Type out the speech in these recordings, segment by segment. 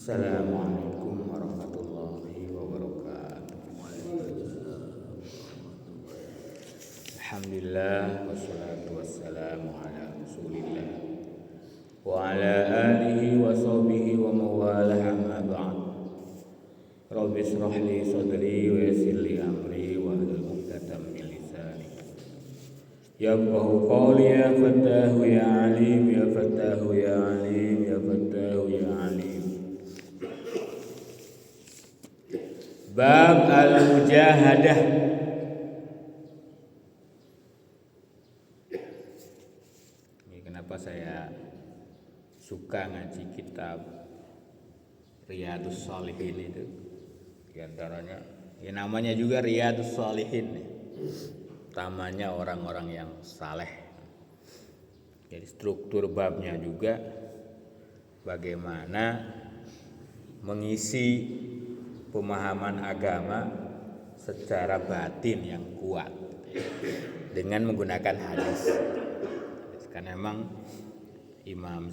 Assalamualaikum warahmatullahi wabarakatuh. Alhamdulillah wassalatu wassalamu ala Rasulillah wa ala alihi wa sahbihi wa mawalah amma ba'd. Rabbi shrah li sadri wa yassir li amri wa hlul 'uqdatam min lisani yafqahu qawli. Ya fattahu ya alim, ya fattahu ya alim, ya fattahu ya alim. Bab al-mujahadah. Ini kenapa saya suka ngaji kitab Riyadhus Shalihin itu. Di antaranya ya namanya juga Riyadhus Shalihin. Utamanya orang-orang yang saleh. Jadi struktur babnya juga bagaimana mengisi pemahaman agama secara batin yang kuat dengan menggunakan hadis. Karena memang Imam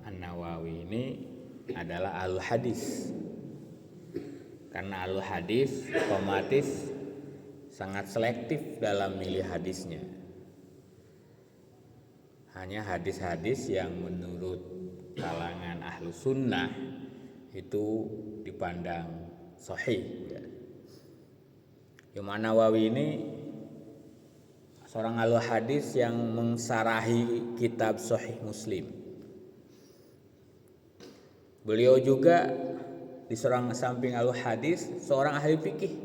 An-Nawawi ini adalah al-hadis. Karena al-hadis otomatis sangat selektif dalam milih hadisnya. Hanya hadis-hadis yang menurut kalangan ahlu sunnah itu dipandang sahih. Imam Nawawi ini seorang ahli hadis yang mengsarahi kitab Sahih Muslim. Beliau juga di seorang samping ahli hadis seorang ahli fikih.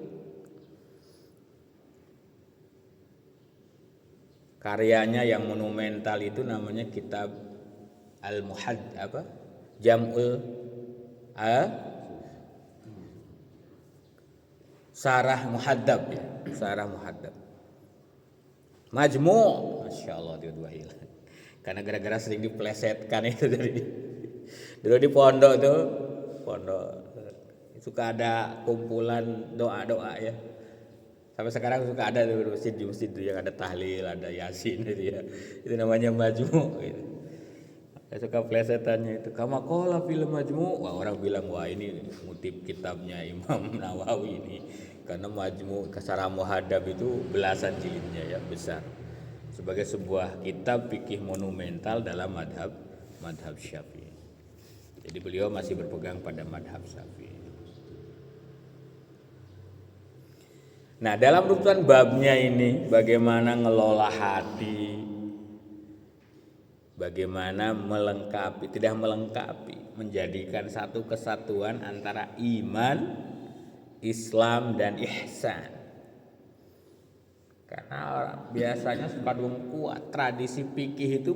Karyanya yang monumental itu namanya kitab Sarah Muhaddab ya. Sarah Muhaddab. Majmu', Masya Allah dua hilang. Karena gara-gara sering diplesetkan itu dari dulu di pondok suka ada kumpulan doa-doa ya. Sampai sekarang suka ada di masjid yang ada tahlil, ada yasin itu ya. Itu namanya majmu' gitu. Saya suka plesetannya itu. Kama qala fil majmu'. Wah, orang bilang wah ini ngutip kitabnya Imam Nawawi ini. Karena majmu' Sarah Muhaddab itu belasan jilidnya ya, besar. Sebagai sebuah kitab fikih monumental dalam madhab Syafi'i. Jadi beliau masih berpegang pada madhab Syafi'i. Nah, dalam rututan babnya ini bagaimana ngelola hati, bagaimana tidak melengkapi, menjadikan satu kesatuan antara iman, Islam dan ihsan. Karena biasanya kadung kuat tradisi fikih itu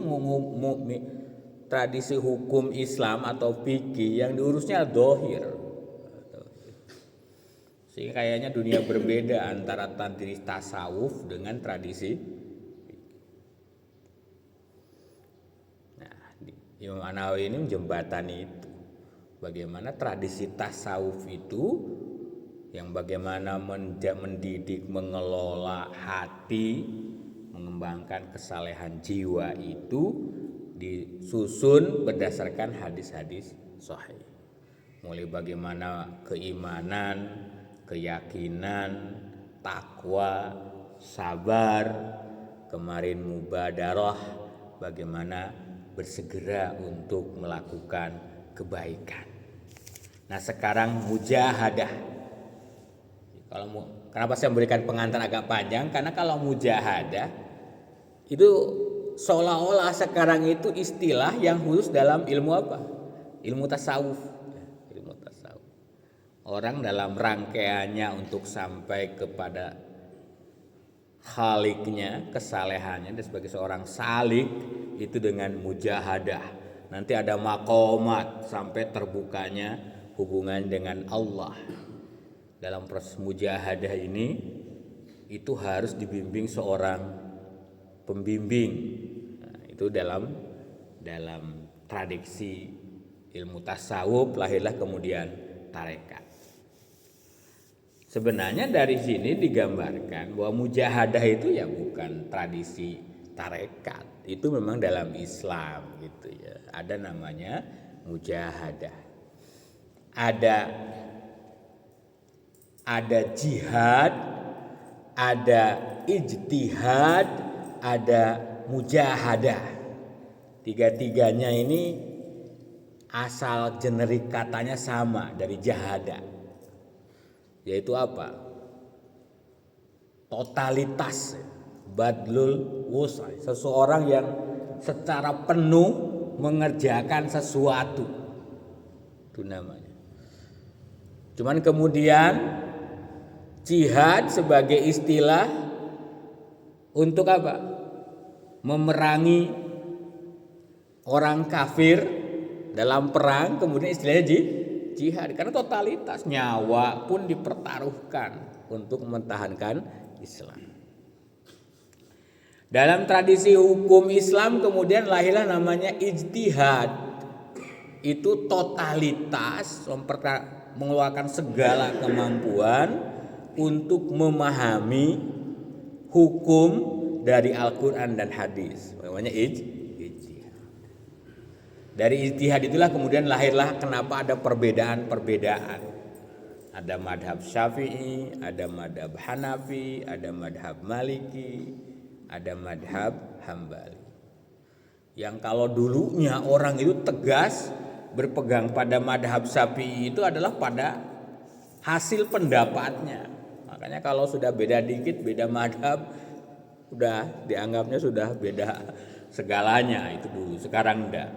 tradisi hukum Islam atau fikih yang diurusnya dohir. Sehingga kayaknya dunia berbeda antara tradisi tasawuf dengan tradisi. Nah, Imam An-Nawawi ini menjembatani itu. Bagaimana tradisi tasawuf itu yang bagaimana mendidik, mengelola hati, mengembangkan kesalehan jiwa itu disusun berdasarkan hadis-hadis sahih. Mulai bagaimana keimanan, keyakinan, takwa, sabar, kemarin mubadarah, bagaimana bersegera untuk melakukan kebaikan. Nah, sekarang mujahadah. Kenapa saya memberikan pengantar agak panjang? Karena kalau mujahadah itu seolah-olah sekarang itu istilah yang khusus dalam ilmu apa? Ilmu tasawuf. Orang dalam rangkaiannya untuk sampai kepada khaliknya, kesalehannya dan sebagai seorang salik itu dengan mujahadah. Nanti ada maqamat sampai terbukanya hubungan dengan Allah. Dalam proses mujahadah ini itu harus dibimbing seorang pembimbing. Nah, itu dalam tradisi ilmu tasawuf lahirlah kemudian tarekat. Sebenarnya dari sini digambarkan bahwa mujahadah itu ya bukan tradisi tarekat. Itu memang dalam Islam gitu ya. Ada namanya mujahadah. Ada jihad, ada ijtihad, ada mujahadah. Tiga-tiganya ini asal generik katanya sama dari jahada. Yaitu apa? Totalitas, badlul wus'ai, seseorang yang secara penuh mengerjakan sesuatu. Itu namanya. Cuman kemudian jihad sebagai istilah untuk apa? Memerangi orang kafir dalam perang, kemudian istilahnya jihad. Karena totalitas, nyawa pun dipertaruhkan untuk mempertahankan Islam. Dalam tradisi hukum Islam kemudian lahirlah namanya ijtihad. Itu totalitas, mengeluarkan segala kemampuan untuk memahami hukum dari Al-Quran dan hadis. Namanya ijtihad. Dari ijtihad itulah kemudian lahirlah kenapa ada perbedaan-perbedaan. Ada madhab Syafi'i, ada madhab Hanafi, ada madhab Maliki, ada madhab Hambali. Yang kalau dulunya orang itu tegas berpegang pada madhab Syafi'i itu adalah pada hasil pendapatnya. Makanya kalau sudah beda dikit, beda madhab, udah dianggapnya sudah beda segalanya itu dulu. Sekarang enggak.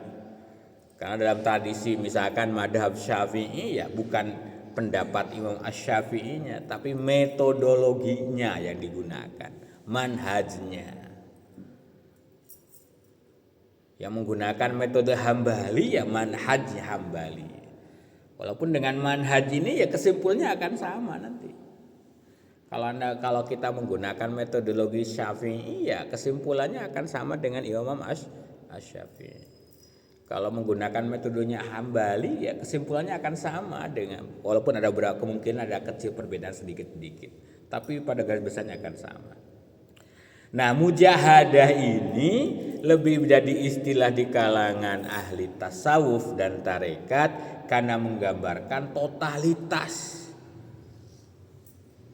Karena dalam tradisi misalkan madhab Syafi'i ya bukan pendapat Imam Asy-Syafi'inya, tapi metodologinya yang digunakan, manhajnya. Yang menggunakan metode Hambali ya manhaj Hambali. Walaupun dengan manhaj ini ya kesimpulannya akan sama nanti. Kalau kita menggunakan metodologi Syafi'i ya kesimpulannya akan sama dengan Imam Asy-Syafi'i. Kalau menggunakan metodenya Hambali ya kesimpulannya akan sama dengan, walaupun ada beberapa kemungkinan ada kecil perbedaan sedikit-sedikit, tapi pada garis besarnya akan sama. Nah, mujahadah ini lebih menjadi istilah di kalangan ahli tasawuf dan tarekat karena menggambarkan totalitas.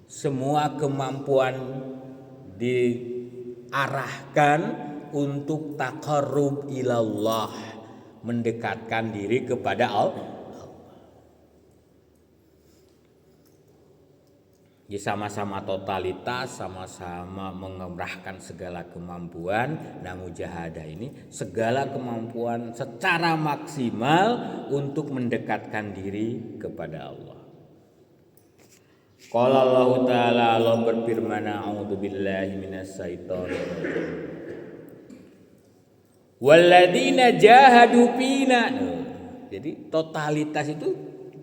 Semua kemampuan diarahkan untuk taqarrub ilallah, mendekatkan diri kepada Allah. Ya, sama-sama totalitas, sama-sama mengerahkan segala kemampuan. Nah, mujahadah ini segala kemampuan secara maksimal untuk mendekatkan diri kepada Allah. Qala Allah Ta'ala, Allah berfirman, a'udzubillahi minasyaitonir rajim. Walladzina jahadu fina. Jadi totalitas itu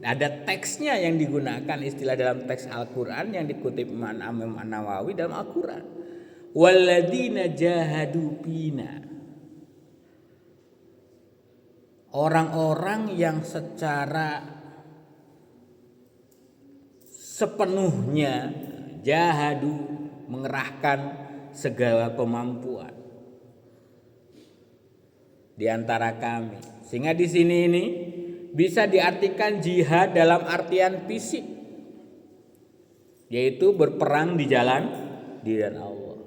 ada teksnya yang digunakan, istilah dalam teks Al-Quran yang dikutip Imam An-Nawawi dalam Al-Quran. Walladzina jahadu fina. Orang-orang yang secara sepenuhnya jahadu, mengerahkan segala kemampuan di antara kami. Sehingga di sini ini bisa diartikan jihad dalam artian fisik, yaitu berperang di jalan Allah.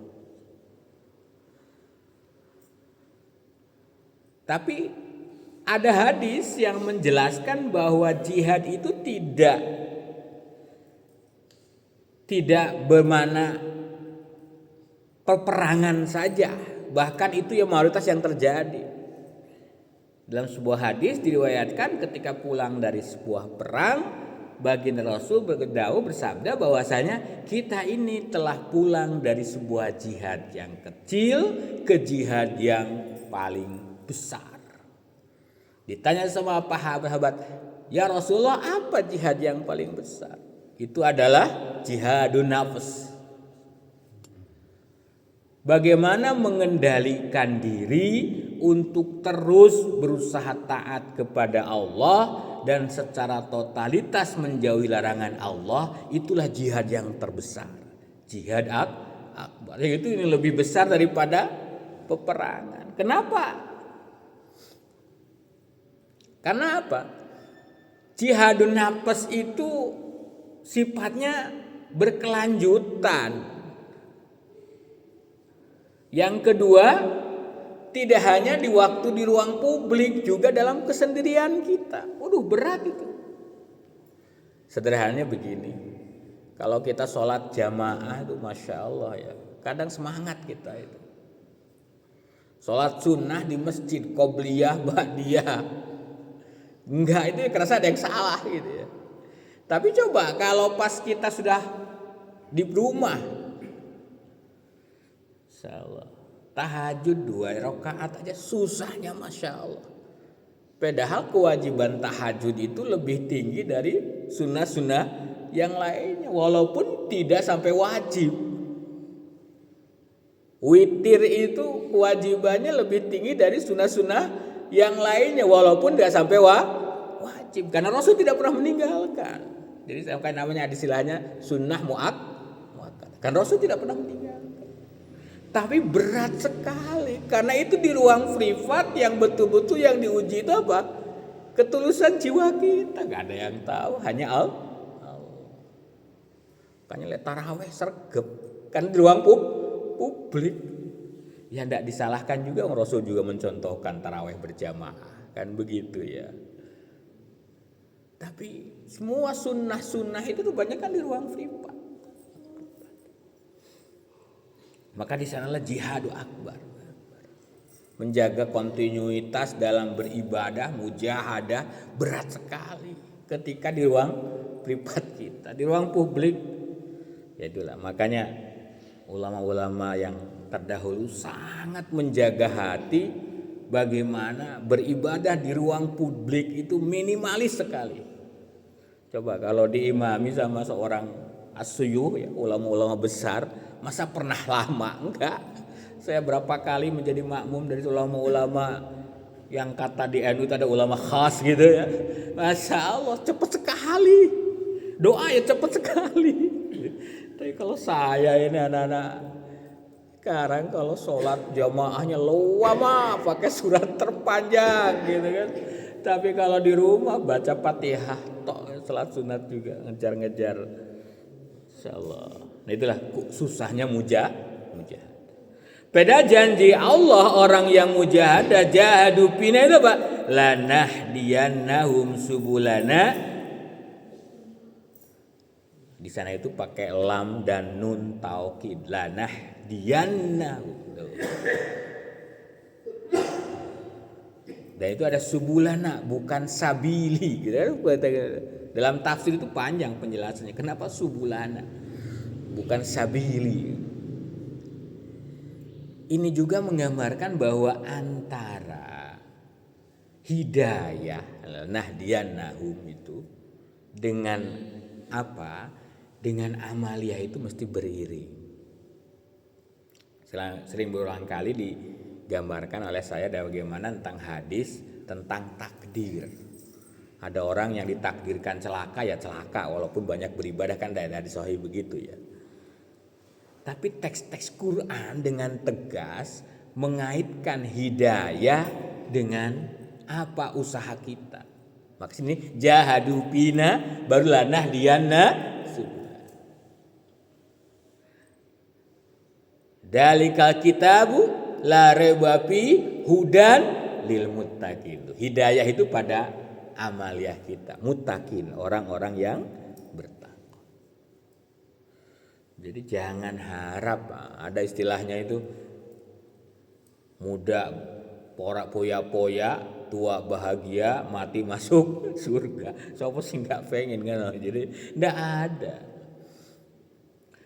Tapi ada hadis yang menjelaskan bahwa jihad itu tidak bermakna peperangan saja, bahkan itu yang mayoritas yang terjadi. Dalam sebuah hadis diriwayatkan ketika pulang dari sebuah perang, baginda Rasul bersabda bahwasanya kita ini telah pulang dari sebuah jihad yang kecil ke jihad yang paling besar. Ditanya sama sahabat, ya Rasulullah, apa jihad yang paling besar? Itu adalah jihadun nafs. Bagaimana mengendalikan diri untuk terus berusaha taat kepada Allah dan secara totalitas menjauhi larangan Allah, itulah jihad yang terbesar. Jihad akbar. Itu ini lebih besar daripada peperangan. Kenapa? Karena apa? Jihadun nafs itu sifatnya berkelanjutan. Yang kedua, tidak hanya di waktu di ruang publik, juga dalam kesendirian kita. Waduh, berat itu. Sederhananya begini, kalau kita sholat jamaah itu Masya Allah ya, kadang semangat kita itu. Sholat sunnah di masjid, qobliyah, ba'diyah, enggak, itu kerasa ada yang salah gitu ya. Tapi coba kalau pas kita sudah di rumah, Insya Allah, tahajud 2 rakaat aja susahnya Masya Allah. Padahal kewajiban tahajud itu lebih tinggi dari sunnah-sunnah yang lainnya, walaupun tidak sampai wajib. Witir itu kewajibannya lebih tinggi dari sunnah-sunnah yang lainnya, walaupun tidak sampai wajib. Karena Rasul tidak pernah meninggalkan. Jadi sampai namanya ada istilahnya sunnah muakkad. Kan Rasul tidak pernah meninggalkan. Tapi berat sekali, karena itu di ruang privat yang betul-betul yang diuji itu apa? Ketulusan jiwa kita. Gak ada yang tahu, hanya Allah. Makanya lihat taraweh sergap, kan di ruang publik. Ya tidak disalahkan juga, Rasul juga mencontohkan taraweh berjamaah, kan begitu ya. Tapi semua sunnah-sunnah itu tuh banyak kan di ruang privat. Maka di sanalah jihadu akbar. Menjaga kontinuitas dalam beribadah, mujahadah berat sekali ketika di ruang privat kita, di ruang publik. Ya itulah makanya ulama-ulama yang terdahulu sangat menjaga hati bagaimana beribadah di ruang publik itu minimalis sekali. Coba kalau diimami sama seorang asyuyuh ya, ulama-ulama besar, masa pernah lama? Enggak. Saya berapa kali menjadi makmum dari ulama-ulama yang kata di NU itu ada ulama khas gitu ya. Masya Allah cepat sekali. Doa ya cepat sekali. Tapi kalau saya ini anak-anak sekarang kalau sholat jamaahnya lama pakai surat terpanjang gitu kan. Tapi kalau di rumah baca Fatihah tok, sholat sunat juga ngejar-ngejar. Insyaallah. Nah itulah susahnya mujahadah. Beda janji Allah orang yang mujahadah jahadu fina itu apa? Lanahdiyannahum subulana. Di sana itu pakai lam dan nun taukid. Lanahdiyannahum. Dan itu ada subulana bukan sabili. Dalam tafsir itu panjang penjelasannya. Kenapa subulana bukan sabili? Ini juga menggambarkan bahwa antara hidayah nahdiyannahum itu dengan apa? Dengan amaliyah itu mesti beriring. Sering berulang kali digambarkan oleh saya bagaimana tentang hadis tentang takdir. Ada orang yang ditakdirkan celaka ya celaka walaupun banyak beribadah kan dari sahih begitu ya. Tapi teks-teks Quran dengan tegas mengaitkan hidayah dengan apa usaha kita. Maka sini jahadu fina barulah nahdiyana subulana. Dalikal kitabu la raiba fi hudan lil muttaqin. Hidayah itu pada amaliyah kita, muttaqin, orang-orang yang bertakwa. Jadi jangan harap ada istilahnya itu muda porak poya-poya, tua bahagia, mati masuk surga. Siapa sih nggak pengen kan? Jadi nggak ada.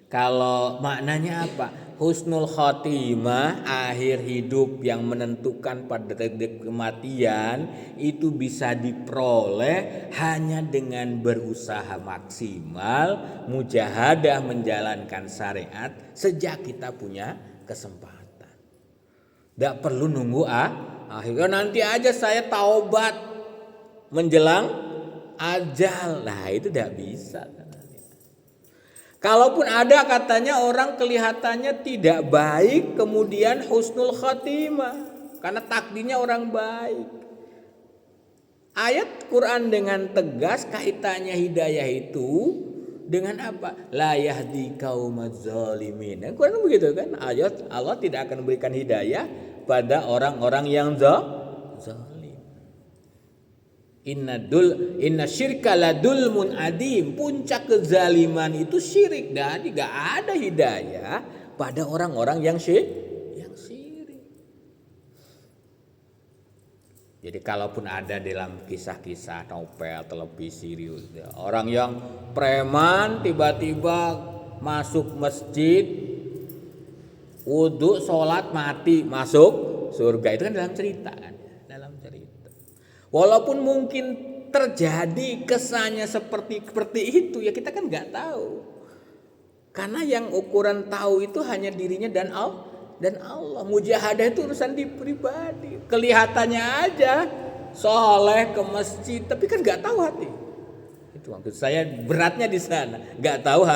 Kalau maknanya apa? Husnul khotimah, akhir hidup yang menentukan pada detik kematian itu bisa diperoleh hanya dengan berusaha maksimal, mujahadah menjalankan syariat sejak kita punya kesempatan. Tidak perlu nunggu akhirnya nanti aja saya taubat menjelang ajal. Nah itu tidak bisa. Kalaupun ada katanya orang kelihatannya tidak baik kemudian husnul khatimah karena takdirnya orang baik. Ayat Quran dengan tegas kaitannya hidayah itu dengan apa? La yahdi qaumaz zalimin. Quran begitu kan? Ayat Allah tidak akan memberikan hidayah pada orang-orang yang zalim. Inna syirka ladulmun adim. Puncak kezaliman itu syirik. Dan tidak ada hidayah pada orang-orang yang syirik. Jadi kalaupun ada dalam kisah-kisah novel, televisi, orang yang preman tiba-tiba masuk masjid, wudhu, sholat, mati, masuk surga, itu kan dalam cerita kan? Dalam cerita. Walaupun mungkin terjadi kesannya seperti itu, ya kita kan nggak tahu. Karena yang ukuran tahu itu hanya dirinya dan Allah. Mujahadah itu urusan di pribadi. Kelihatannya aja soleh ke masjid, tapi kan nggak tahu hati. Itu maksud saya, beratnya di sana, nggak tahu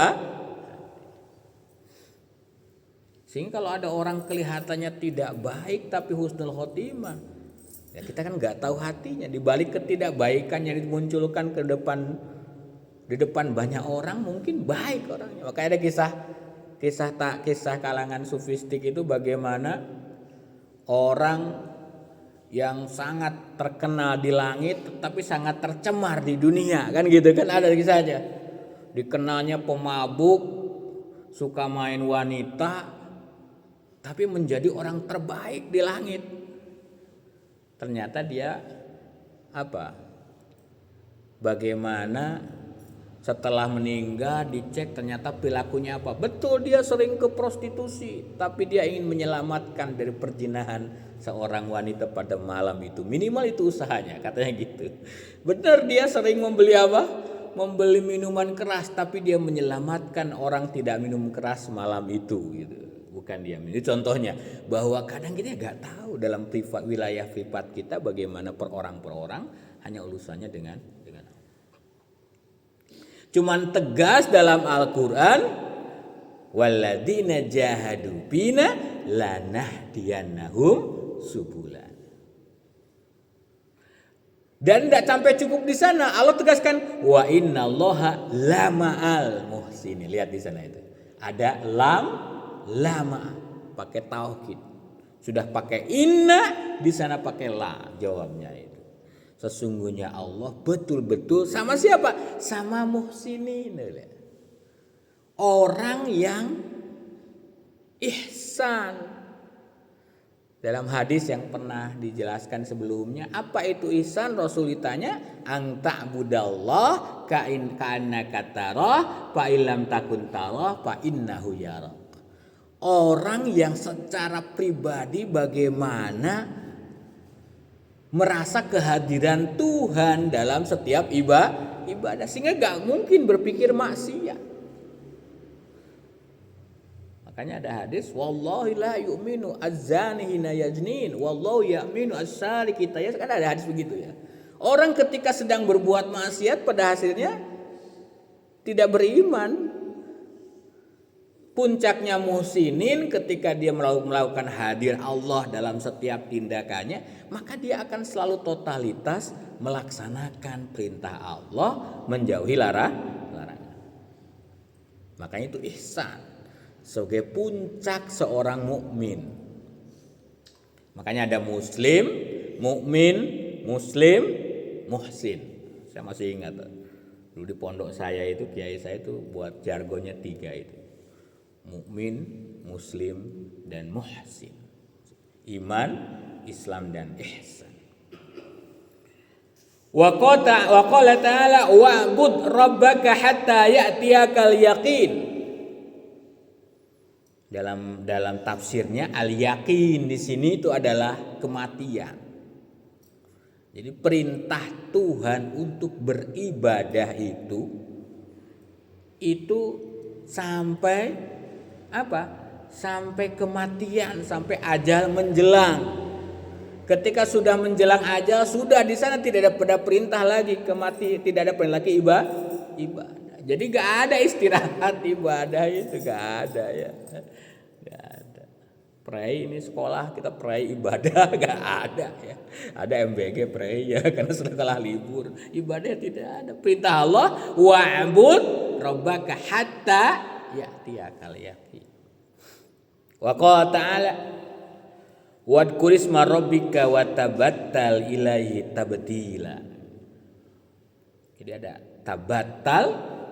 Sehingga kalau ada orang kelihatannya tidak baik tapi husnul khotimah, ya kita kan nggak tahu hatinya. Di balik ketidakbaikan yang dimunculkan di depan banyak orang mungkin baik orangnya. Makanya ada kisah kalangan sufistik itu bagaimana orang yang sangat terkenal di langit tetapi sangat tercemar di dunia, kan gitu kan, ada kisahnya. Dikenalnya pemabuk, suka main wanita, tapi menjadi orang terbaik di langit. Ternyata dia bagaimana setelah meninggal dicek ternyata perilakunya apa? Betul, dia sering ke prostitusi, tapi dia ingin menyelamatkan dari perzinahan seorang wanita pada malam itu. Minimal itu usahanya, katanya gitu. Benar, dia sering membeli minuman keras, tapi dia menyelamatkan orang tidak minum keras malam itu gitu. Bukan dia. Ini contohnya bahwa kadang kita nggak tahu dalam wilayah privat kita bagaimana per orang hanya urusannya dengan cuman tegas dalam Al-Quran, walladzina jahadu bina lanahdiyannahum subulan. Dan tidak sampai cukup di sana, Allah tegaskan wa innallaha lama'al muhsinin. Lihat di sana itu. Ada lama pakai tauhid. Sudah pakai inna, di sana pakai la, jawabnya itu. Sesungguhnya Allah betul-betul sama siapa? Sama muhsinin. Orang yang ihsan. Dalam hadis yang pernah dijelaskan sebelumnya, apa itu ihsan? Rasul ditanya, ang ta'budallah ka'annaka tarah fa illam takun tarah fa innahu yarak. Orang yang secara pribadi bagaimana merasa kehadiran Tuhan dalam setiap ibadah, sehingga gak mungkin berpikir maksiat. Makanya ada hadis, wallahi la yu'minu az-zani hina yajnin wallahu ya'minu as-sariq kita, ya kan ada hadis begitu ya. Orang ketika sedang berbuat maksiat pada hasilnya tidak beriman. Puncaknya muhsinin ketika dia melakukan hadir Allah dalam setiap tindakannya, maka dia akan selalu totalitas melaksanakan perintah Allah, menjauhi larangan. Makanya itu ihsan sebagai puncak seorang mukmin. Makanya ada muslim, mukmin, muslim, muhsin. Saya masih ingat dulu di pondok saya itu, kiai saya itu buat jargonnya 3 itu. Mukmin, muslim, dan muhsin. Iman, Islam, dan ihsan. Wa qala ta'ala wa'bud rabbaka hatta ya'tiyakal yaqin. Dalam tafsirnya al-yaqin di sini itu adalah kematian. Jadi perintah Tuhan untuk beribadah itu sampai sampai kematian, sampai ajal menjelang. Ketika sudah menjelang ajal, sudah di sana tidak ada perintah lagi tidak ada perintah lagi ibadah. Jadi gak ada istirahat ibadah itu, gak ada ya. Gak ada. Pray ini sekolah kita pray ibadah gak ada ya. Ada MBG pray ya karena setelah libur. Ibadah tidak ada. Perintah Allah wa'bud rabbaka hatta ya'tiyakal yaqin. Wa qala ta'ala wadhkur isma rabbika wa tabattal ilaihi tabtila. Jadi ada tabattal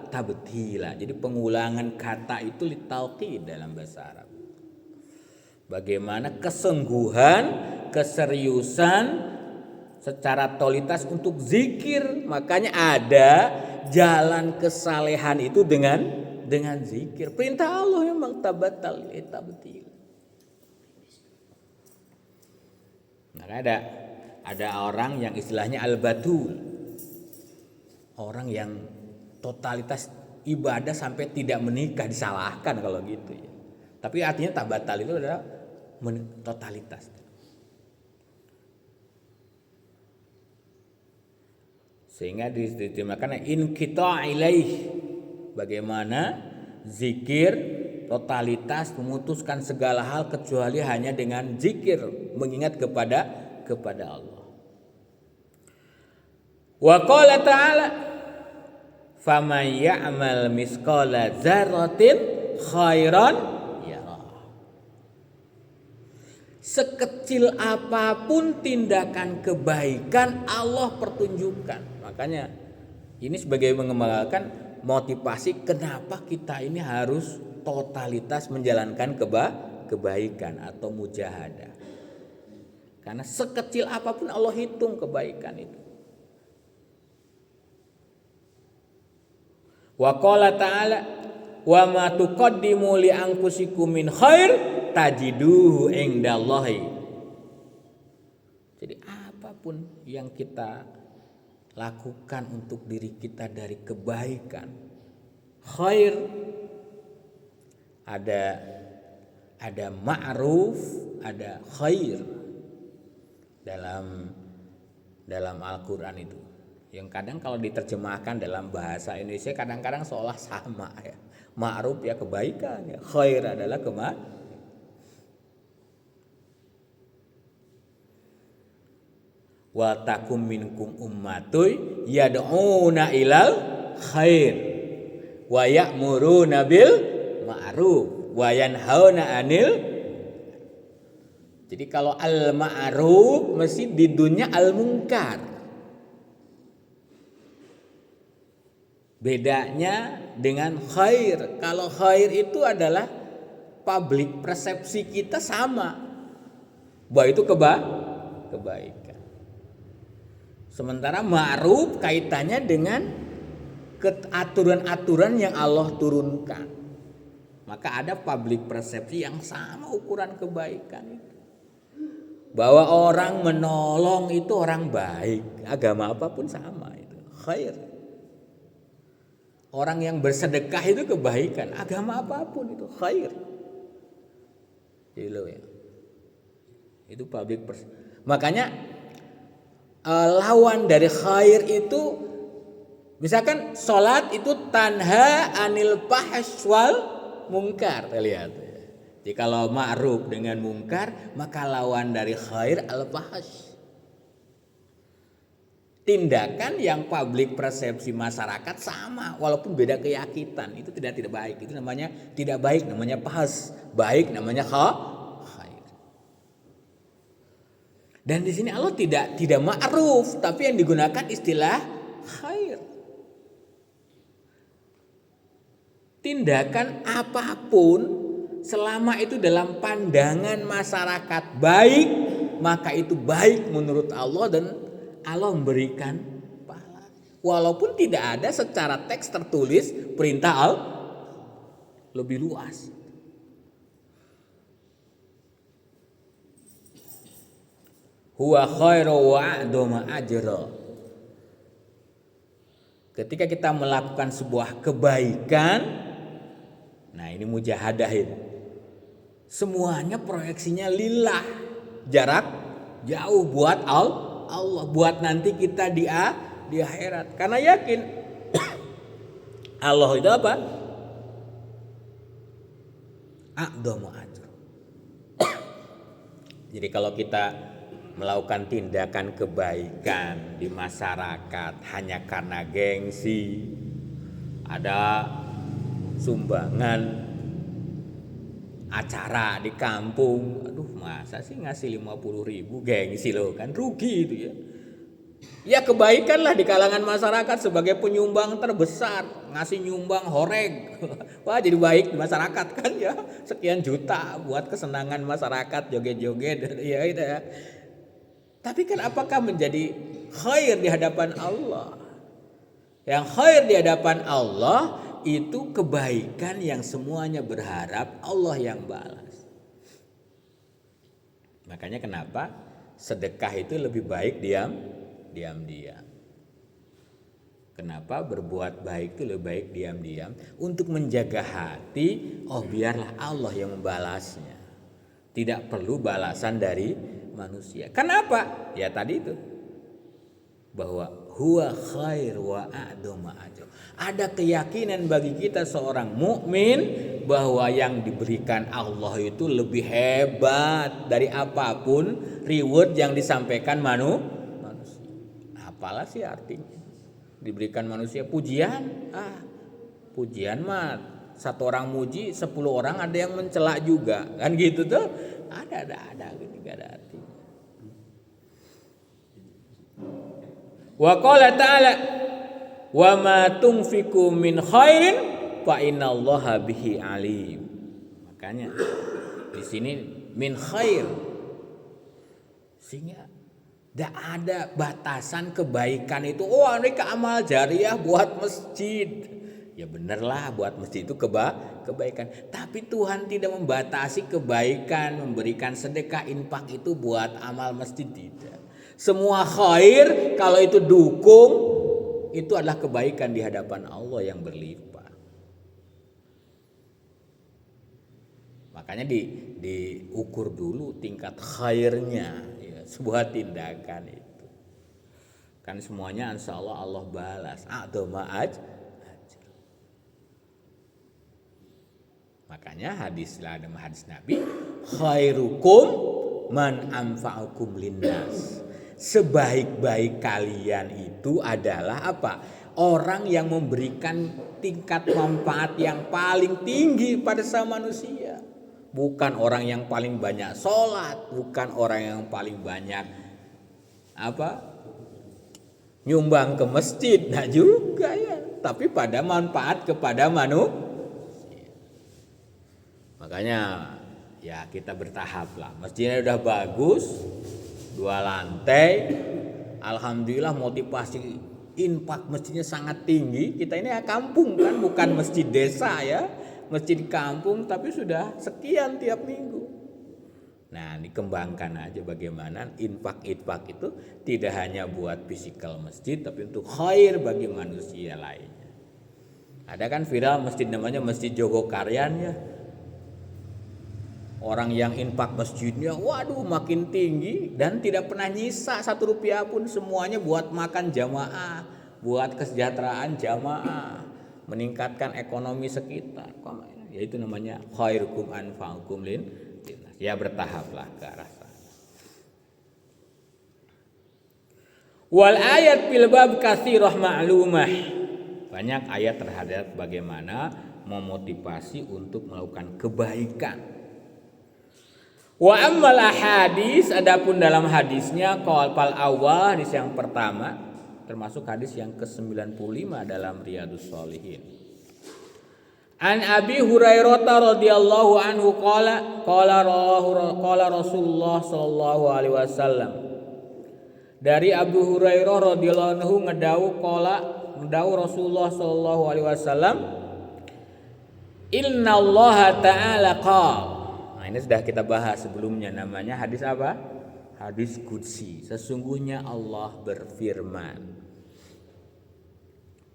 tabtila. Jadi pengulangan kata itu litalqi dalam bahasa Arab. Bagaimana kesungguhan, keseriusan secara totalitas untuk zikir. Makanya ada jalan kesalehan itu dengan zikir. Perintah Allah memang tabattal tabtil. Nah, ada orang yang istilahnya al-batul. Orang yang totalitas ibadah sampai tidak menikah, disalahkan kalau gitu ya. Tapi artinya tabattal itu adalah totalitas. Sehingga diterjemahkan in kita ilaih, bagaimana zikir totalitas memutuskan segala hal kecuali hanya dengan zikir mengingat kepada Allah. Wa qala ta'ala faman ya'mal misqala dzarratin khairan. Sekecil apapun tindakan kebaikan Allah pertunjukkan. Makanya ini sebagai mengembangkan motivasi kenapa kita ini harus totalitas menjalankan kebaikan atau mujahadah. Karena sekecil apapun Allah hitung kebaikan itu. Wa qala ta'ala wa ma tuqaddimu li anfusikum min khair tajiduhu indallahi. Jadi apapun yang kita lakukan untuk diri kita dari kebaikan, khair, ada ma'ruf, ada khair dalam Al-Qur'an itu. Yang kadang kalau diterjemahkan dalam bahasa Indonesia kadang-kadang seolah sama ya. Ma'ruf ya kebaikan, ya khair adalah kebaikan. Wa takum minkum ummatun yad'una ilal khair wa ya'muruna bil ma'ruf wa yanhauna 'anil. Jadi kalau al ma'ruf mesti di dunia al munkar. Bedanya dengan khair. Kalau khair itu adalah public persepsi kita sama bahwa itu kebaikan. Sementara ma'ruf kaitannya dengan aturan-aturan yang Allah turunkan. Maka ada public persepsi yang sama ukuran kebaikan itu. Bahwa orang menolong itu orang baik. Agama apapun sama itu. Khair. Orang yang bersedekah itu kebaikan. Agama apapun itu khair. Jadi lo ya. Itu public persepsi. Makanya lawan dari khair itu misalkan sholat itu tanha anil fahsy wal munkar. Lihat. Jadi kalau ma'ruf dengan munkar maka lawan dari khair al fahsy. Tindakan yang publik persepsi masyarakat sama walaupun beda keyakinan itu tidak baik. Itu namanya tidak baik, namanya fahsy. Baik namanya khair. Dan di sini Allah tidak ma'ruf, tapi yang digunakan istilah khair. Tindakan apapun selama itu dalam pandangan masyarakat baik, maka itu baik menurut Allah dan Allah memberikan pahala. Walaupun tidak ada secara teks tertulis perintah Allah lebih luas. Huwa khairu wa a'dama ajra. Ketika kita melakukan sebuah kebaikan, nah ini mujahadah itu. Semuanya proyeksinya lillah. Jarak jauh buat Allah, buat nanti kita di akhirat. Karena yakin Allah itu apa? A'dhamu ajr. Jadi kalau kita melakukan tindakan kebaikan di masyarakat hanya karena gengsi, ada sumbangan acara di kampung, aduh masa sih ngasih 50.000, gengsi loh, kan rugi itu ya. Ya kebaikanlah di kalangan masyarakat sebagai penyumbang terbesar, ngasih nyumbang horeg. Wah jadi baik di masyarakat kan ya, sekian juta buat kesenangan masyarakat, joget-joget ya itu ya. Tapi kan apakah menjadi khair di hadapan Allah? Yang khair di hadapan Allah itu kebaikan yang semuanya berharap Allah yang balas. Makanya kenapa sedekah itu lebih baik diam. Kenapa berbuat baik itu lebih baik diam-diam? Untuk menjaga hati, biarlah Allah yang membalasnya. Tidak perlu balasan dari manusia. Kenapa? Ya tadi itu. Bahwa huwa khair wa a'dhamu ajr. Ada keyakinan bagi kita seorang mukmin bahwa yang diberikan Allah itu lebih hebat dari apapun reward yang disampaikan manusia. Apalah sih artinya? Diberikan manusia pujian. Pujian mah satu orang muji 10 orang ada yang mencela juga. Kan gitu tuh. Ada gitu enggak ada artinya. Wa qala ta'ala wa ma tunfiqu min khairin fa innallaha bihi alim. Makanya di sini min khair. Sehingga tidak ada batasan kebaikan itu. Ini amal jariah buat masjid. Ya benerlah buat masjid itu kebaikan. Tapi Tuhan tidak membatasi kebaikan, memberikan sedekah infak itu buat amal masjid, tidak. Semua khair kalau itu dukung, itu adalah kebaikan di hadapan Allah yang berlimpah. Makanya diukur dulu tingkat khairnya ya, sebuah tindakan itu. Kan semuanya insya Allah balas. A'dhamu ajr. Makanya hadis Nabi, khairukum man anfa'ukum linnas. Sebaik-baik kalian itu adalah apa? Orang yang memberikan tingkat manfaat yang paling tinggi pada sama manusia. Bukan orang yang paling banyak sholat, bukan orang yang paling banyak nyumbang ke masjid, nah juga ya. Tapi pada manfaat kepada manusia. Makanya ya kita bertahap lah. Masjidnya udah bagus, 2 lantai, alhamdulillah motivasi infak masjidnya sangat tinggi. Kita ini ya kampung kan, bukan masjid desa ya. Masjid kampung tapi sudah sekian tiap minggu. Nah dikembangkan aja bagaimana infak itu tidak hanya buat fisikal masjid tapi untuk khair bagi manusia lainnya. Ada kan viral masjid namanya Masjid Jogokaryan ya. Orang yang infak masjidnya waduh makin tinggi dan tidak pernah nyisa 1 rupiah pun, semuanya buat makan jamaah, buat kesejahteraan jamaah, meningkatkan ekonomi sekitar. Ya itu namanya khairukum anfa'ukum linnas. Ya bertahaplah ke arah sana. Wal ayat fil bab katsirah ma'lumah. Banyak ayat terhadap bagaimana memotivasi untuk melakukan kebaikan. Wa ammal hadis, adapun dalam hadisnya qal awal, hadis yang pertama termasuk hadis yang ke-95 dalam Riyadhus Shalihin. An Abi Hurairah radhiyallahu anhu qala Rasulullah sallallahu alaihi wasallam. Dari Abu Hurairah radhiyallahu anhu ngedawuh Rasulullah sallallahu alaihi wasallam, innallaha ta'ala qala. Nah, ini sudah kita bahas sebelumnya, namanya hadis apa? Hadis qudsi. Sesungguhnya Allah berfirman.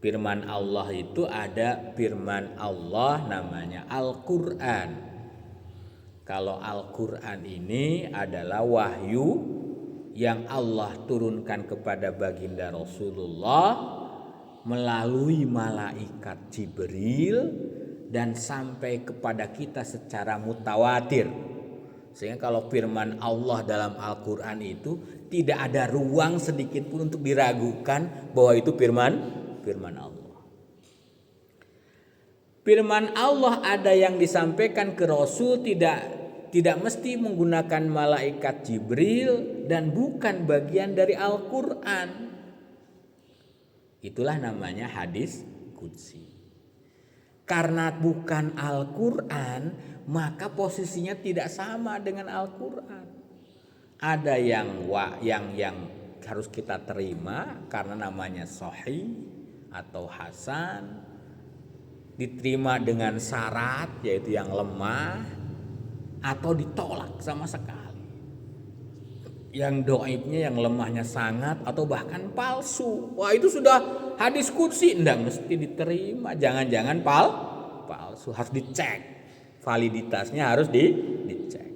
Firman Allah itu ada firman Allah namanya Al-Qur'an. Kalau Al-Qur'an ini adalah wahyu yang Allah turunkan kepada baginda Rasulullah melalui malaikat Jibril dan sampai kepada kita secara mutawatir. Sehingga kalau firman Allah dalam Al-Quran itu tidak ada ruang sedikit pun untuk diragukan bahwa itu firman Allah. Firman Allah ada yang disampaikan ke Rasul tidak mesti menggunakan malaikat Jibril dan bukan bagian dari Al-Quran. Itulah namanya hadis qudsi. Karena bukan Al-Quran, maka posisinya tidak sama dengan Al-Quran. Ada yang harus kita terima karena namanya sahih atau hasan, diterima dengan syarat yaitu yang lemah, atau ditolak sama sekali. Yang dhaifnya, yang lemahnya sangat atau bahkan palsu. Wah, itu sudah hadis qudsi, enggak mesti diterima. Jangan-jangan palsu, harus dicek. Validitasnya harus dicek.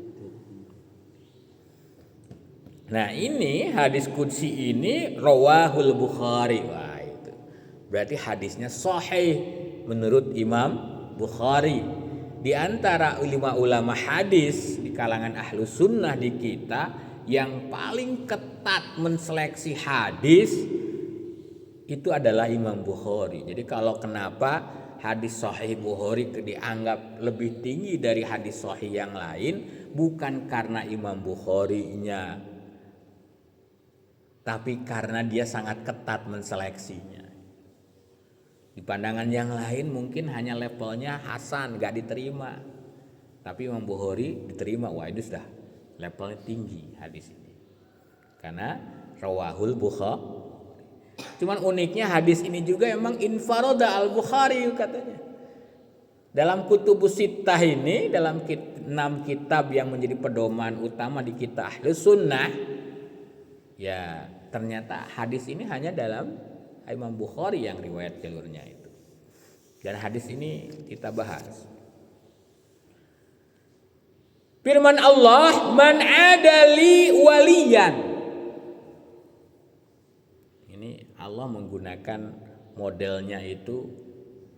Nah, ini hadis qudsi ini rawahul Bukhari. Wah, itu berarti hadisnya sahih menurut Imam Bukhari. Di antara ulama hadis di kalangan ahlu sunnah di kita, yang paling ketat menseleksi hadis itu adalah Imam Bukhari. Jadi kalau kenapa hadis sahih Bukhari dianggap lebih tinggi dari hadis sahih yang lain, bukan karena Imam Bukhari-nya, tapi karena dia sangat ketat menseleksinya. Di pandangan yang lain mungkin hanya levelnya hasan, gak diterima. Tapi Imam Bukhari diterima. Wah, itu sudah levelnya tinggi hadis ini. Karena rawahul Bukhari. Cuman uniknya hadis ini juga emang infarada al-Bukhari katanya. Dalam kutubus sittah ini, dalam 6 kitab yang menjadi pedoman utama di kita ahli sunnah, ya ternyata hadis ini hanya dalam Imam Bukhari yang riwayat jalurnya itu. Dan hadis ini kita bahas. Firman Allah, man adali waliyan. Ini Allah menggunakan modelnya itu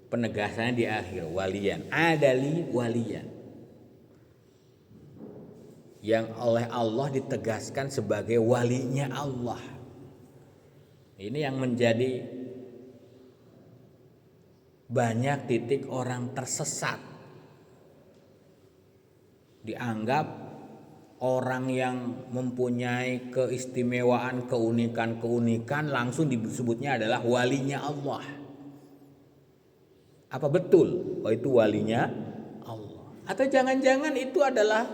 penegasannya di akhir, waliyan, adali waliyan. Yang oleh Allah ditegaskan sebagai walinya Allah. Ini yang menjadi banyak titik orang tersesat. Dianggap orang yang mempunyai keistimewaan, keunikan langsung disebutnya adalah walinya Allah. Apa betul? Oh, itu walinya Allah. Atau jangan-jangan itu adalah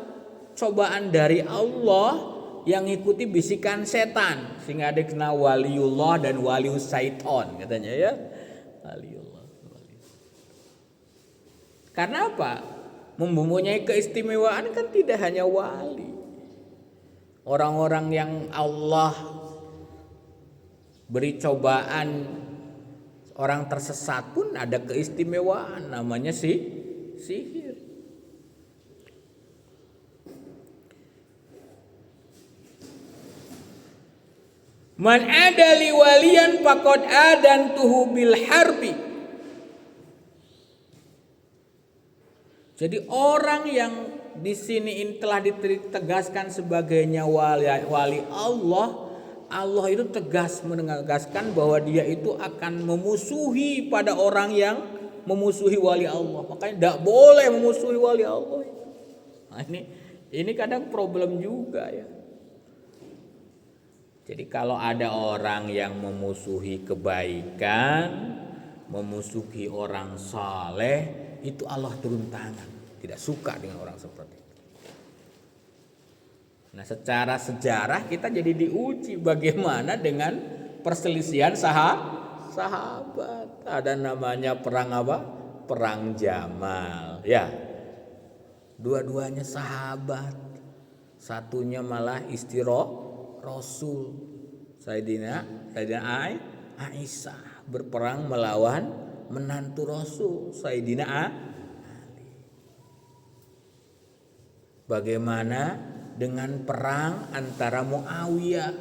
cobaan dari Allah yang ngikuti bisikan setan, sehingga ada kena waliullah dan walius syaiton katanya ya. Waliullah. Karena apa? Mempunyai keistimewaan kan tidak hanya wali. Orang-orang yang Allah beri cobaan, orang tersesat pun ada keistimewaan, namanya sihir. Man adali waliyan faqad adantuhu bil harbi. Jadi orang yang di sini telah ditegaskan sebagainya wali Allah, Allah itu tegas menegaskan bahwa dia itu akan memusuhi pada orang yang memusuhi wali Allah. Makanya tidak boleh memusuhi wali Allah. Nah, ini kadang problem juga ya. Jadi kalau ada orang yang memusuhi kebaikan, memusuhi orang saleh, itu Allah turun tangan, tidak suka dengan orang seperti itu. Nah, secara sejarah kita jadi diuji bagaimana dengan perselisihan sahabat. Ada namanya perang apa? Perang Jamal. Ya, dua-duanya sahabat, satunya malah istri Rasul, Sayyidina Aisyah berperang melawan menantu Rasul, Sayyidina Ali. Bagaimana dengan perang antara Muawiyah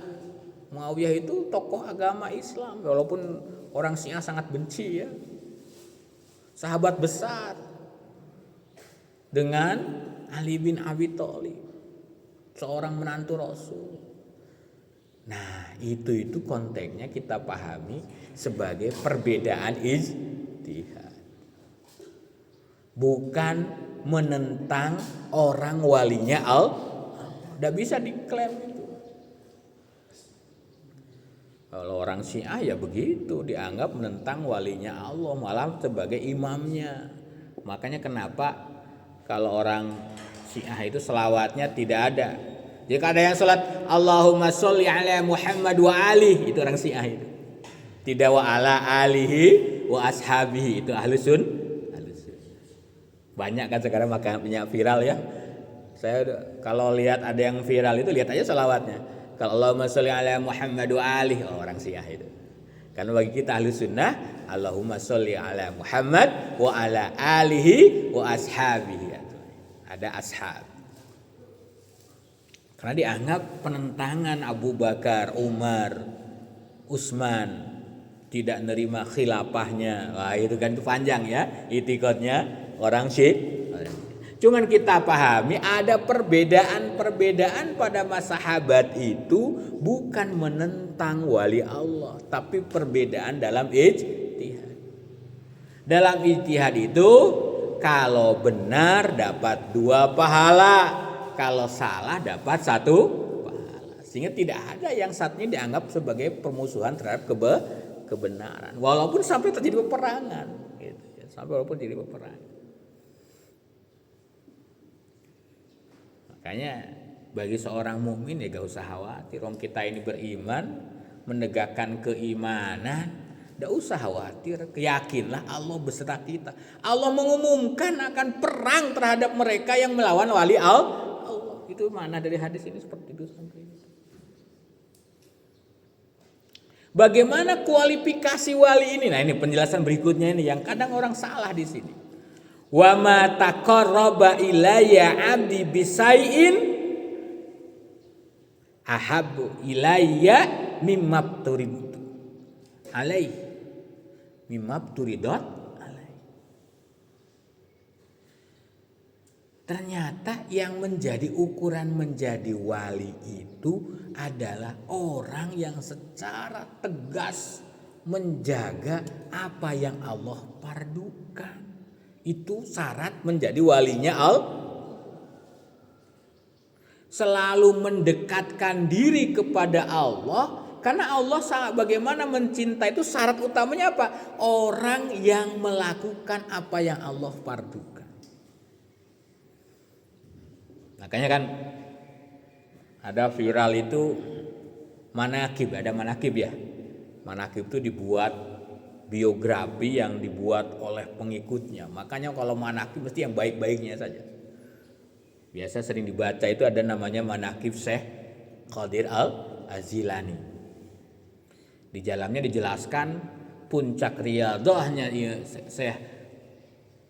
Muawiyah itu tokoh agama Islam, walaupun orang Syiah sangat benci ya. Sahabat besar dengan Ali bin Abi Thalib, seorang menantu Rasul. Nah, itu konteksnya kita pahami sebagai perbedaan ijtihad. Bukan menentang orang walinya Allah. Tidak bisa diklaim itu. Kalau orang Syiah ya begitu, dianggap menentang walinya Allah, malah sebagai imamnya. Makanya kenapa kalau orang Syiah itu selawatnya tidak ada. Jika ada yang salat Allahumma sholli ala Muhammad wa alihi, itu orang Syiah itu. Tidak wa ala alihi wa ashabihi, itu ahlus sunnah. Banyak kan sekarang makanya viral ya. Saya kalau lihat ada yang viral itu lihat aja selawatnya. Kalau Allahumma sholli ala Muhammad wa alihi, orang Syiah itu. Karena bagi kita ahlus sunnah, Allahumma sholli ala Muhammad wa ala alihi wa ashabihi. Ada ashab. Karena dianggap penentangan Abu Bakar, Umar, Utsman, tidak nerima khilafahnya. Wah, itu kan itu panjang ya itikadnya orang Syiah. Cuman kita pahami ada perbedaan pada sahabat itu bukan menentang wali Allah, tapi perbedaan dalam ijtihad. Dalam ijtihad itu kalau benar dapat 2 pahala, kalau salah dapat 1 pahala. Sehingga tidak ada yang satunya dianggap sebagai permusuhan terhadap kebenaran. Walaupun sampai terjadi peperangan, gitu ya. Sampai walaupun terjadi peperangan. Makanya bagi seorang mukmin ya gak usah khawatir. Orang kita ini beriman, menegakkan keimanan, gak usah khawatir. Yakinlah Allah beserta kita. Allah mengumumkan akan perang terhadap mereka yang melawan wali Allah. Itu mana dari hadis ini seperti itu sampai itu. Bagaimana kualifikasi wali ini? Nah, ini penjelasan berikutnya ini yang kadang orang salah di sini. Wa ma taqarraba ilayya 'abdi bisai'in ahabbu ilayya mimma turidu alaihi mimma turidat alaihi. Ternyata yang menjadi ukuran menjadi wali itu adalah orang yang secara tegas menjaga apa yang Allah pardukan. Itu syarat menjadi walinya Allah. Selalu mendekatkan diri kepada Allah, karena Allah sangat bagaimana mencintai itu syarat utamanya apa? Orang yang melakukan apa yang Allah fardukan. Makanya kan ada viral itu manakib, ada manakib ya. Manakib itu dibuat biografi yang dibuat oleh pengikutnya. Makanya kalau manakib mesti yang baik-baiknya saja. Biasa sering dibaca itu ada namanya manakib Syekh Qadir Al-Jilani. Di dalamnya dijelaskan puncak riyadhahnya Syekh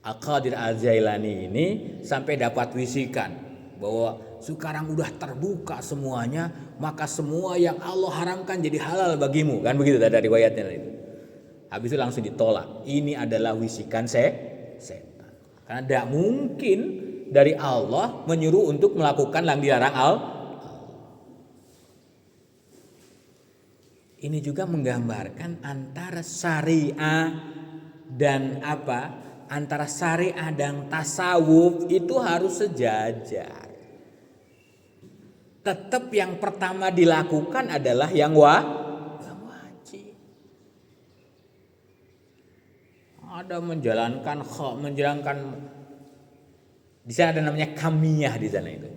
Qadir Al-Jilani ini sampai dapat wisikan bahwa sekarang udah terbuka semuanya, maka semua yang Allah haramkan jadi halal bagimu. Kan begitu ada riwayatnya itu. Habis itu langsung ditolak. Ini adalah wisikan setan. Karena tidak mungkin dari Allah menyuruh untuk melakukan yang dilarang Allah. Ini juga menggambarkan antara syariah dan apa? Antara syariah dan tasawuf itu harus sejajar. Tetap yang pertama dilakukan adalah yang wajib. Ada menjalankan di sana ada namanya kamiyah di sana itu.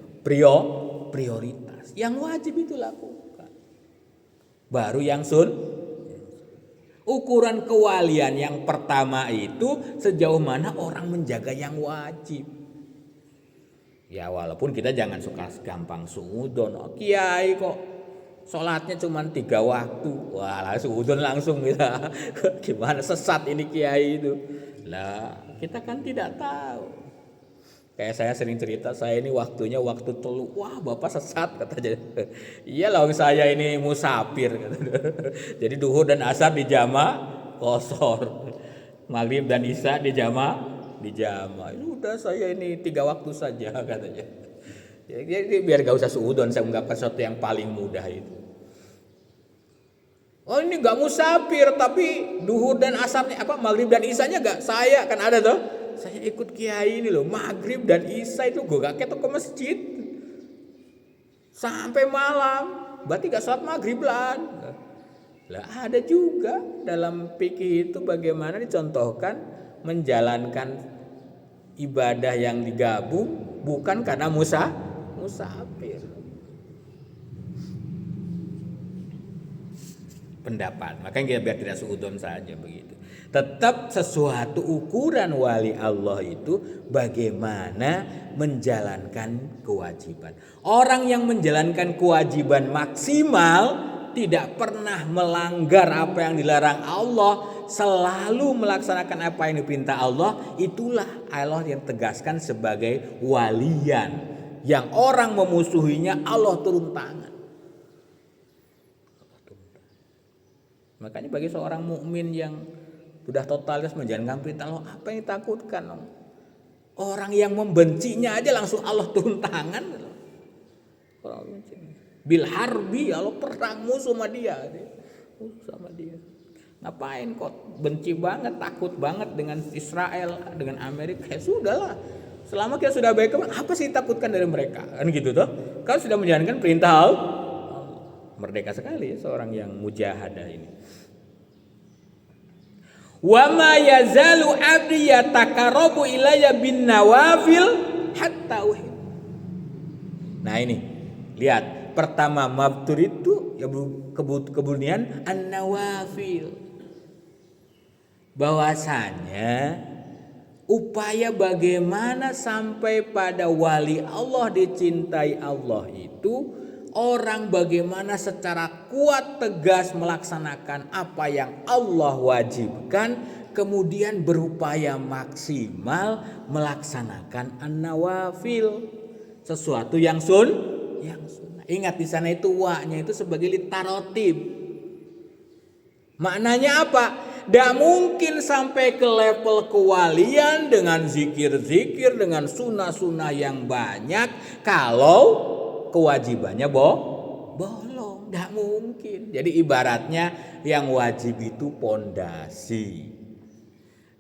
Prioritas. Yang wajib itu lakukan. Baru yang ukuran kewalian yang pertama itu sejauh mana orang menjaga yang wajib. Ya walaupun kita jangan suka gampang suudon. Oh, kiai kok sholatnya cuma 3 waktu. Wah suudon langsung kita. Gimana sesat ini kiai itu. Lah kita kan tidak tahu. Kayak saya sering cerita, saya ini waktunya waktu telu. Wah, Bapak sesat katanya. Iyalah, saya ini musafir kata. Jadi duhur dan asar di jama kosor. Maghrib dan isya di jama Udah, saya ini 3 waktu saja katanya. Jadi biar gak usah suudon, saya ungkapkan sesuatu yang paling mudah itu. Oh, ini gak musafir tapi duhur dan asarnya maghrib dan isyanya gak saya, kan ada tuh. Saya ikut kiai ini loh, maghrib dan isya itu gue gak ketok ke masjid sampai malam, berarti gak sholat maghrib lah. Ada juga dalam fikih itu bagaimana dicontohkan menjalankan ibadah yang digabung bukan karena musafir. Pendapat, makanya biar tidak suudon saja begitu. Tetap sesuatu ukuran wali Allah itu bagaimana menjalankan kewajiban. Orang yang menjalankan kewajiban maksimal, tidak pernah melanggar apa yang dilarang Allah, selalu melaksanakan apa yang diperintah Allah, itulah Allah yang tegaskan sebagai waliyan. Yang orang memusuhinya Allah turun tangan. Makanya bagi seorang mukmin yang sudah totalitas menjalankan perintah Allah, apa yang ditakutkan? Orang yang membencinya aja langsung Allah turun tangan. Orang benci. Bil harbi, Allah perang musuh sama dia. Ngapain kok benci banget, takut banget dengan Israel, dengan Amerika? Ya sudahlah. Selama kita sudah baik, apa sih ditakutkan dari mereka? Kan gitu toh. Kalau sudah menjalankan perintah Allah, merdeka sekali seorang yang mujahadah ini. Wa ma yazalu abdi yataqarrabu ilayya bin nawafil hatta uhib. Nah ini, lihat, pertama mabtur itu ya kebutuhan an-nawafil. Bahwasanya upaya bagaimana sampai pada wali Allah dicintai Allah itu, orang bagaimana secara kuat tegas melaksanakan apa yang Allah wajibkan, kemudian berupaya maksimal melaksanakan an-nawafil, sesuatu yang sunnah. Ingat di sana itu wa-nya itu sebagai litarotib. Maknanya apa? Tidak mungkin sampai ke level kewalian dengan zikir-zikir, dengan sunnah-sunnah yang banyak kalau kewajibannya bolong. Tidak mungkin. Jadi ibaratnya yang wajib itu pondasi,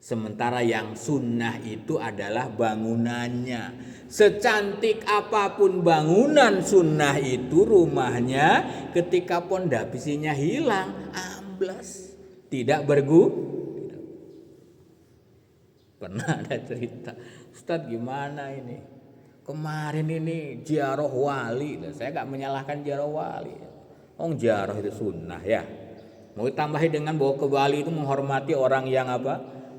sementara yang sunnah itu adalah bangunannya. Secantik apapun bangunan sunnah itu, rumahnya ketika pondasinya hilang, amblas, tidak Pernah ada cerita, Ustadz gimana ini? Kemarin ini ziarah wali, saya gak menyalahkan ziarah wali. Ziarah itu sunnah ya. Mau ditambahi dengan bahwa ke wali itu menghormati orang yang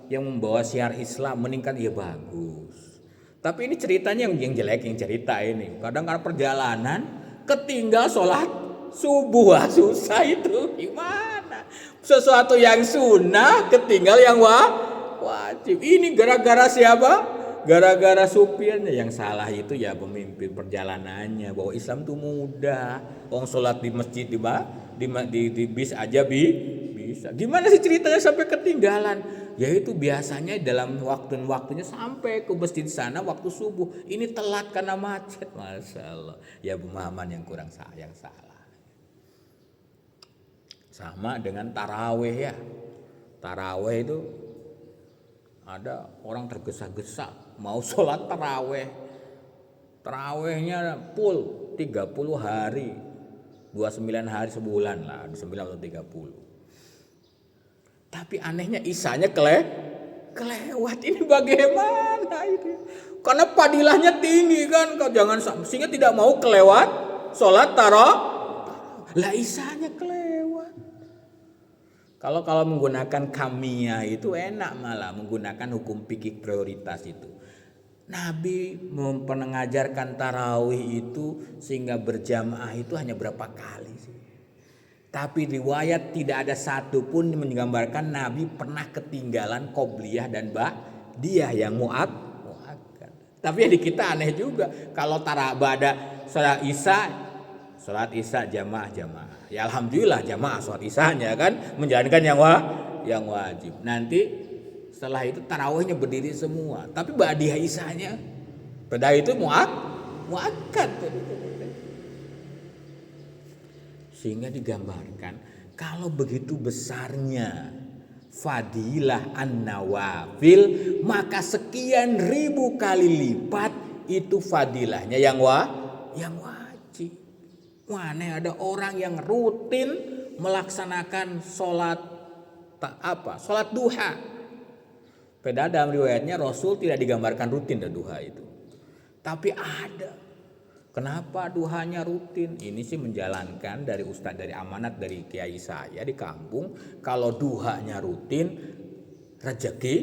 yang membawa syiar Islam, meningkat, ya bagus. Tapi ini ceritanya yang jelek, yang cerita ini. Kadang karena perjalanan ketinggal sholat subuh, susah itu. Gimana? Sesuatu yang sunnah ketinggal yang wajib. Ini gara-gara siapa? Gara-gara supirnya. Yang salah itu ya pemimpin perjalanannya, bahwa Islam tuh mudah. Sholat di masjid di bis aja bisa. Gimana sih ceritanya sampai ketinggalan? Yaitu biasanya dalam waktunya sampai ke masjid sana waktu subuh. Ini telat karena macet. Masya Allah. Ya pemahaman yang kurang yang salah. Sama dengan taraweh ya. Taraweh itu ada orang tergesa-gesa mau sholat taraweh. Tarawehnya full 30 hari. 29 hari sebulan lah, 9 atau 30. Tapi anehnya isanya kelewat. Ini bagaimana ini? Karena padilahnya tinggi kan, jangan sehingga tidak mau kelewat sholat lah isanya kelewat. Kalau menggunakan kamiyah itu enak, malah menggunakan hukum fikih prioritas itu. Nabi mengajarkan tarawih itu sehingga berjamaah itu hanya berapa kali sih? Tapi riwayat tidak ada satu pun menggambarkan Nabi pernah ketinggalan qobliyah dan ba'diyah yang muakkad. Tapi ya di kita aneh juga. Kalau ada sholat isya jamaah. Ya alhamdulillah jamaah sholat isyanya kan menjalankan yang wajib. Nanti setelah itu tarawihnya berdiri semua. Tapi ba'diyah isyanya pada itu muakkad. Sehingga digambarkan kalau begitu besarnya fadilah an-nawafil, maka sekian ribu kali lipat itu fadilahnya yang wajib. Mana ada orang yang rutin melaksanakan sholat duha. Padahal dalam riwayatnya Rasul tidak digambarkan rutin duha itu. Tapi ada. Kenapa duhanya rutin? Ini sih menjalankan dari ustadz, dari amanat dari kiai saya di kampung. Kalau duhanya rutin, rezeki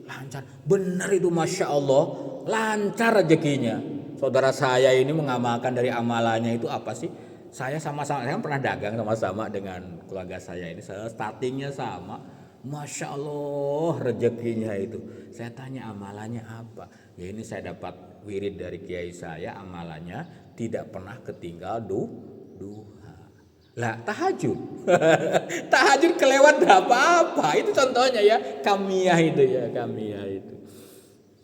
lancar. Benar itu, masya Allah, lancar rezekinya. Saudara saya ini mengamalkan dari amalannya itu apa sih? Saya sama-sama, saya pernah dagang sama-sama dengan keluarga saya ini. Saya startingnya sama. Masya Allah rezekinya itu. Saya tanya amalannya apa? Ya ini saya dapat wirid dari kiai saya, amalannya tidak pernah ketinggal duha. Lah tahajud. Tahajud kelewat berapa apa? Itu contohnya ya, kamiyah itu.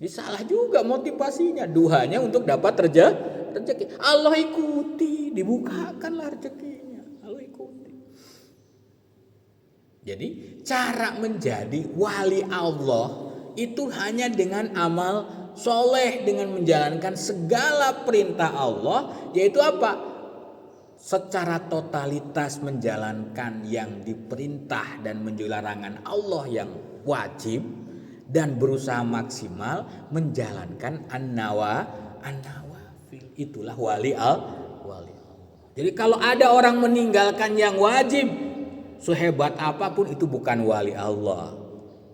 Ini salah juga motivasinya, duhanya untuk dapat rezeki. Allah ikuti, dibukakanlah rezekinya. Allah ikuti. Jadi cara menjadi wali Allah itu hanya dengan amal soleh, dengan menjalankan segala perintah Allah, yaitu apa? Secara totalitas menjalankan yang diperintah dan menjauhi larangan Allah yang wajib, dan berusaha maksimal menjalankan an-nawafil. Itulah wali Allah. Jadi kalau ada orang meninggalkan yang wajib, sehebat apapun itu bukan wali Allah.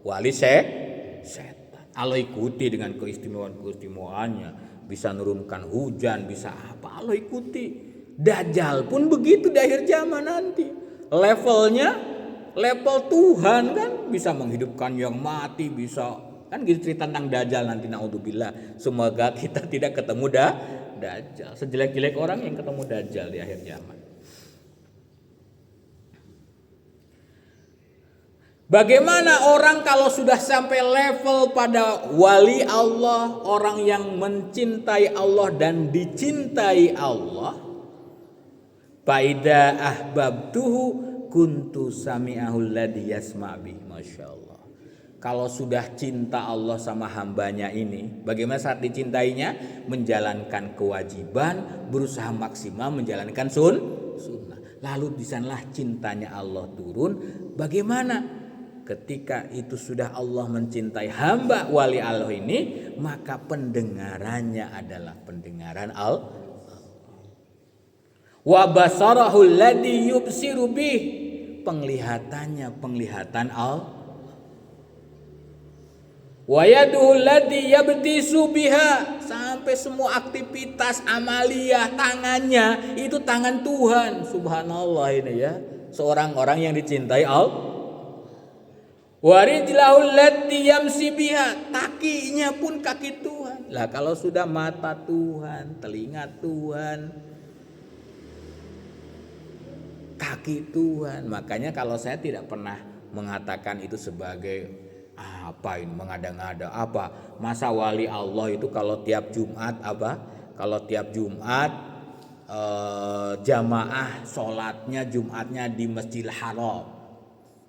Wali setan. Allah ikuti dengan keistimewaan-keistimewaannya. Bisa nurunkan hujan, bisa apa, Allah ikuti. Dajjal pun begitu di akhir zaman nanti. Level Tuhan kan, bisa menghidupkan yang mati, bisa kan gitu cerita tentang Dajjal nanti, naudzubillah. Semoga kita tidak ketemu Dajjal. Sejelek-jelek orang yang ketemu Dajjal di akhir zaman. Bagaimana orang kalau sudah sampai level pada wali Allah, orang yang mencintai Allah dan dicintai Allah, faida ahbabtuhu kuntu sami'ahu alladhi yasma' bih. Masya Allah. Kalau sudah cinta Allah sama hambanya ini, bagaimana saat dicintainya? Menjalankan kewajiban, berusaha maksimal menjalankan sunnah. Lalu di sanalah cintanya Allah turun. Bagaimana? Ketika itu sudah Allah mencintai hamba wali Allah ini, maka pendengarannya adalah pendengaran Allah. Wa basarahu alladhi yubsiru bih, penglihatannya penglihatan Allah. Wa yaduhu alladhi yabtisu biha, sampai semua aktivitas amaliyah tangannya itu tangan Tuhan. Subhanallah ini ya, seorang orang yang dicintai Allah. Warijlahul lati yamsi biha, kakinya pun kaki Tuhan. Lah kalau sudah mata Tuhan, telinga Tuhan, kaki Tuhan. Makanya kalau saya tidak pernah mengatakan itu sebagai apa ini, mengada-ngada apa. Masa wali Allah itu kalau tiap Jumat Kalau tiap Jumat jamaah sholatnya Jumatnya di Masjidil Haram.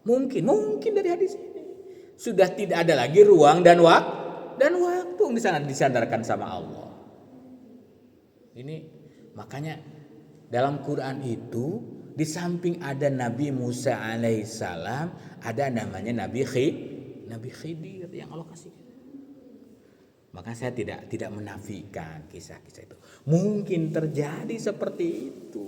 Mungkin dari hadis ini sudah tidak ada lagi ruang dan waktu di sana disandarkan sama Allah. Ini makanya dalam Quran itu di samping ada Nabi Musa alaihissalam, ada namanya Nabi Khidir yang Allah kasih. Maka saya tidak menafikan kisah-kisah itu. Mungkin terjadi seperti itu.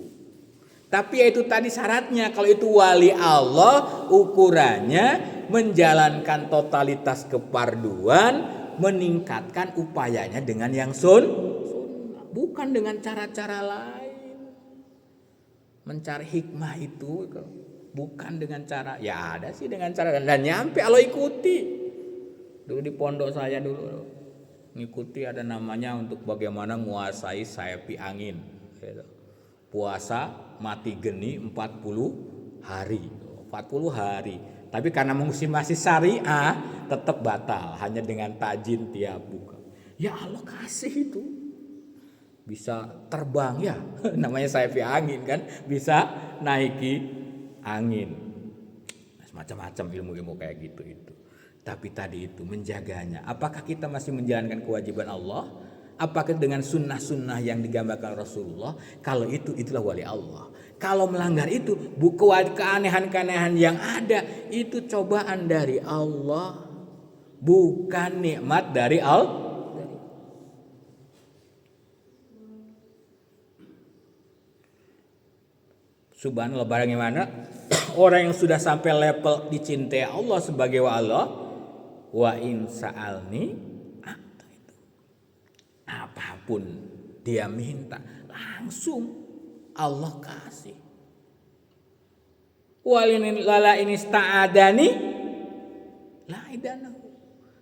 Tapi ya itu tadi syaratnya, kalau itu wali Allah ukurannya menjalankan totalitas keparduan, meningkatkan upayanya dengan yang sunnah, bukan dengan cara-cara lain. Mencari hikmah itu bukan dengan cara, ya ada sih dengan cara dan nyampe Allah ikuti. Dulu di pondok saya dulu ngikuti ada namanya untuk bagaimana menguasai sayapi angin. Gitu. Puasa mati geni 40 hari. 40 hari. Tapi karena masih syariah tetap batal hanya dengan tajin tiap buka. Ya Allah kasih itu. Bisa terbang ya. Namanya sayapi angin kan, bisa naiki angin. Macam-macam ilmu-ilmu kayak gitu itu. Tapi tadi itu menjaganya. Apakah kita masih menjalankan kewajiban Allah? Apakah dengan sunnah-sunnah yang digambarkan Rasulullah? Kalau itulah wali Allah. Kalau melanggar itu, keanehan-keanehan yang ada itu cobaan dari Allah, bukan nikmat dari Allah. Subhanallah, bagaimana orang yang sudah sampai level dicintai Allah sebagai Allah, wa in sa'alni, apapun dia minta langsung Allah kasih. Walala ini sta'adani la idanahu.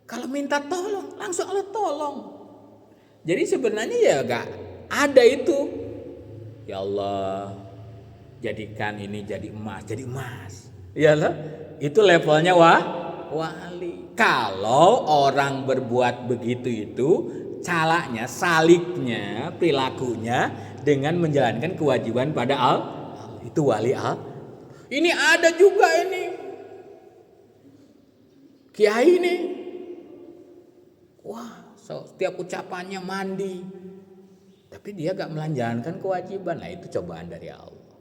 Kalau minta tolong langsung Allah tolong. Jadi sebenarnya ya gak ada itu. Ya Allah, jadikan ini jadi emas. Iyalah, itu levelnya wali. Kalau orang berbuat begitu itu calaknya, saliknya, perilakunya dengan menjalankan kewajiban pada Allah, itu wali Allah. Ini ada juga ini kiai ini, wah setiap ucapannya mandi, tapi dia gak menjalankan kewajiban. Nah itu cobaan dari Allah.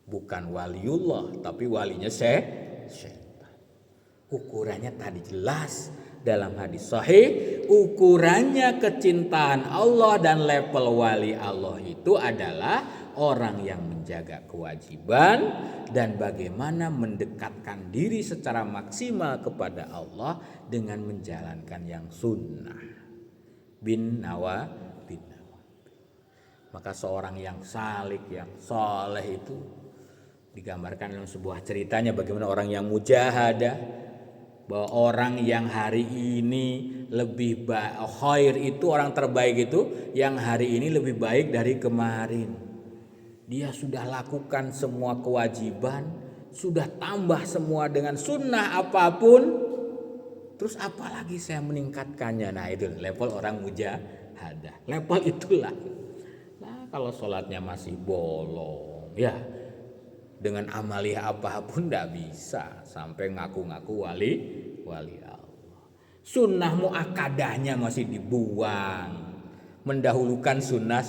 Bukan waliullah, tapi walinya syaitan. Ukurannya tadi jelas dalam hadis sahih, ukurannya kecintaan Allah dan level wali Allah itu adalah orang yang menjaga kewajiban dan bagaimana mendekatkan diri secara maksimal kepada Allah dengan menjalankan yang sunnah. Bin nawa. Maka seorang yang salik, yang soleh itu digambarkan dalam sebuah ceritanya bagaimana orang yang mujahadah, bahwa orang yang hari ini lebih khair itu, orang terbaik itu yang hari ini lebih baik dari kemarin. Dia sudah lakukan semua kewajiban, sudah tambah semua dengan sunnah apapun, terus apalagi saya meningkatkannya. Nah itu level orang mujahadah, level itulah. Nah kalau sholatnya masih bolong ya, dengan amaliyah apapun tidak bisa sampai ngaku-ngaku wali Allah. Sunnah muakadahnya masih dibuang, mendahulukan sunnah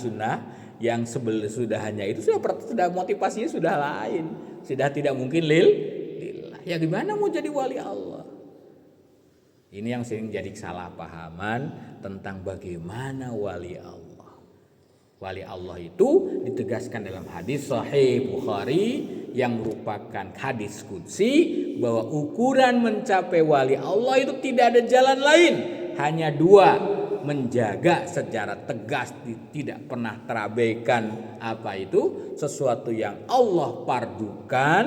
yang sudahnya itu sudah motivasinya sudah lain, sudah tidak mungkin lillah. Ya gimana mau jadi wali Allah? Ini yang sering jadi salah pahaman tentang bagaimana wali Allah. Wali Allah itu ditegaskan dalam hadis sahih Bukhari yang merupakan hadis qudsi, bahwa ukuran mencapai wali Allah itu tidak ada jalan lain, hanya dua: menjaga secara tegas, tidak pernah terabaikan apa itu sesuatu yang Allah pardukan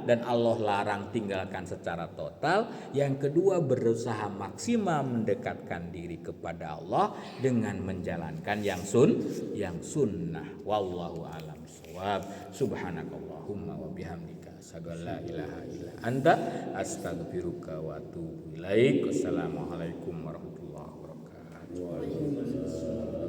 dan Allah larang tinggalkan secara total. Yang kedua, berusaha maksimal mendekatkan diri kepada Allah dengan menjalankan yang sunnah. Wallahu a'lam bishawab. Subhanakallahumma wa bihamdika asyhadu an la ilaha illa anta astaghfiruka wa atubu ilaik. Wassalamualaikum warahmatullahi wabarakatuh.